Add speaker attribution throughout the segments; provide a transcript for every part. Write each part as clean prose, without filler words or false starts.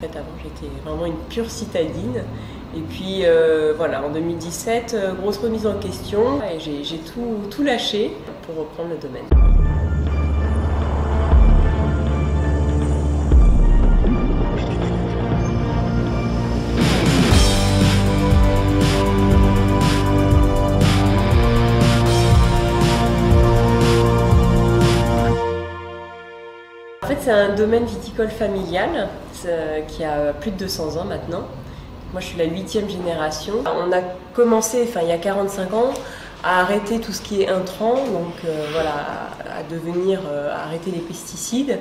Speaker 1: Avant, j'étais vraiment une pure citadine. Et puis voilà, en 2017, grosse remise en question et j'ai tout lâché pour reprendre le domaine. En fait, c'est un domaine viticole familial qui a plus de 200 ans maintenant. Moi, je suis la 8e génération. On a commencé, il y a 45 ans, à arrêter tout ce qui est intrant, donc voilà, à arrêter les pesticides,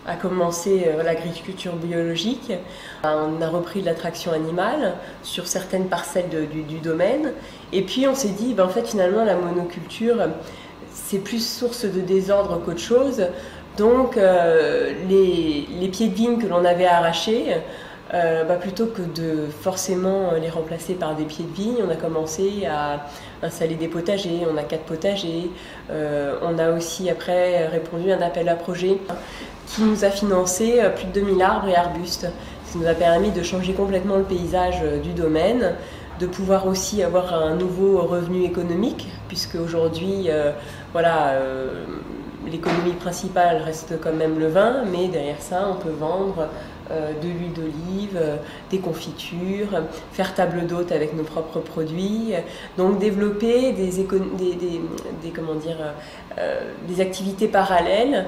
Speaker 1: à commencer l'agriculture biologique. On a repris de la traction animale sur certaines parcelles du domaine. Et puis on s'est dit, en fait, finalement, la monoculture, c'est plus source de désordre qu'autre chose. Donc les pieds de vigne que l'on avait arrachés, plutôt que de forcément les remplacer par des pieds de vigne, on a commencé à installer des potagers. On a 4 potagers. On a aussi après répondu à un appel à projet qui nous a financé plus de 2000 arbres et arbustes. Ça nous a permis de changer complètement le paysage du domaine, de pouvoir aussi avoir un nouveau revenu économique, puisque aujourd'hui, l'économie principale reste quand même le vin, mais derrière ça, on peut vendre de l'huile d'olive, des confitures, faire table d'hôte avec nos propres produits, donc développer des activités parallèles,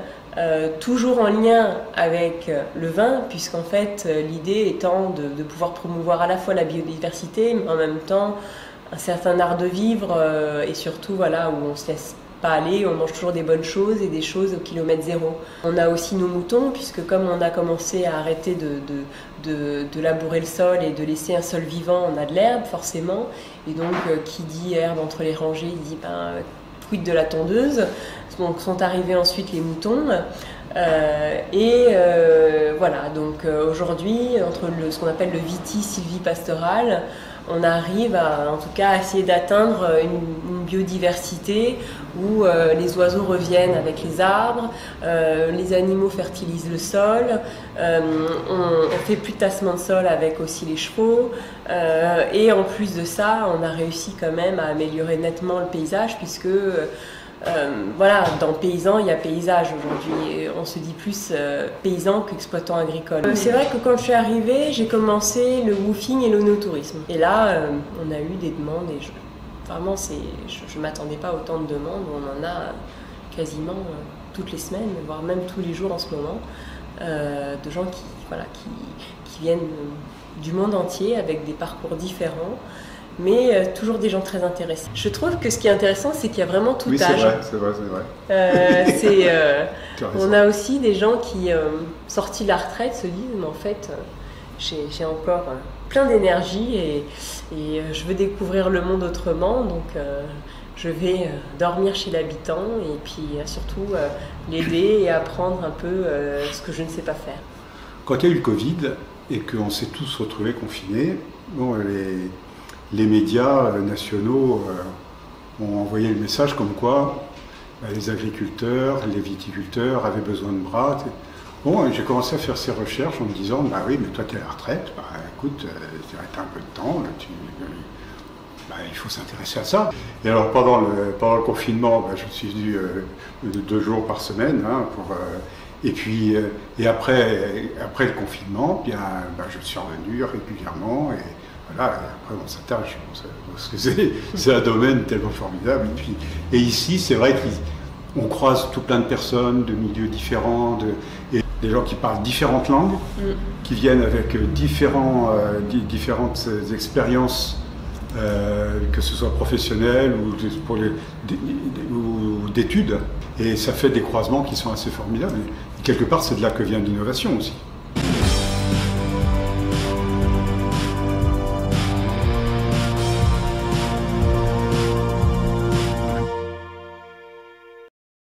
Speaker 1: toujours en lien avec le vin, puisqu'en fait l'idée étant de pouvoir promouvoir à la fois la biodiversité, mais en même temps un certain art de vivre, et surtout où on se laisse pas aller, on mange toujours des bonnes choses et des choses au kilomètre zéro. On a aussi nos moutons, puisque comme on a commencé à arrêter de labourer le sol et de laisser un sol vivant, on a de l'herbe forcément, et donc qui dit herbe entre les rangées, il dit quid de la tondeuse. Donc sont arrivés ensuite les moutons, donc aujourd'hui, entre ce qu'on appelle le viti-sylvipastoral, on arrive en tout cas à essayer d'atteindre une biodiversité où les oiseaux reviennent avec les arbres, les animaux fertilisent le sol, on fait plus de tassement de sol avec aussi les chevaux, et en plus de ça, on a réussi quand même à améliorer nettement le paysage, puisque dans paysan, il y a paysage aujourd'hui. On se dit plus paysan qu'exploitant agricole. C'est vrai que quand je suis arrivée, j'ai commencé le woofing et l'onotourisme. Et là, on a eu des demandes et je ne m'attendais pas à autant de demandes. On en a quasiment toutes les semaines, voire même tous les jours en ce moment, de gens qui viennent du monde entier avec des parcours différents, mais toujours des gens très intéressés. Je trouve que ce qui est intéressant, c'est qu'il y a vraiment tout âge.
Speaker 2: C'est vrai.
Speaker 1: On a aussi des gens qui, sortis de la retraite, se disent mais en fait, j'ai encore plein d'énergie et je veux découvrir le monde autrement, donc je vais dormir chez l'habitant et puis surtout l'aider et apprendre un peu ce que je ne sais pas faire.
Speaker 2: Quand il y a eu le Covid et qu'on s'est tous retrouvés confinés, les médias nationaux ont envoyé le message comme quoi les agriculteurs, les viticulteurs avaient besoin de bras. Bon, j'ai commencé à faire ces recherches en me disant, oui, mais toi tu es à la retraite, écoute, tu as un peu de temps, il faut s'intéresser à ça. Et alors pendant le confinement, je me suis dit 2 jours par semaine, et après le confinement, je suis revenu régulièrement. Voilà, et après on s'attache, parce que c'est un domaine tellement formidable. Et ici, c'est vrai qu'on croise tout plein de personnes, de milieux différents, et des gens qui parlent différentes langues, qui viennent avec différentes expériences, que ce soit professionnelles ou d'études. Et ça fait des croisements qui sont assez formidables. Et quelque part, c'est de là que vient l'innovation aussi.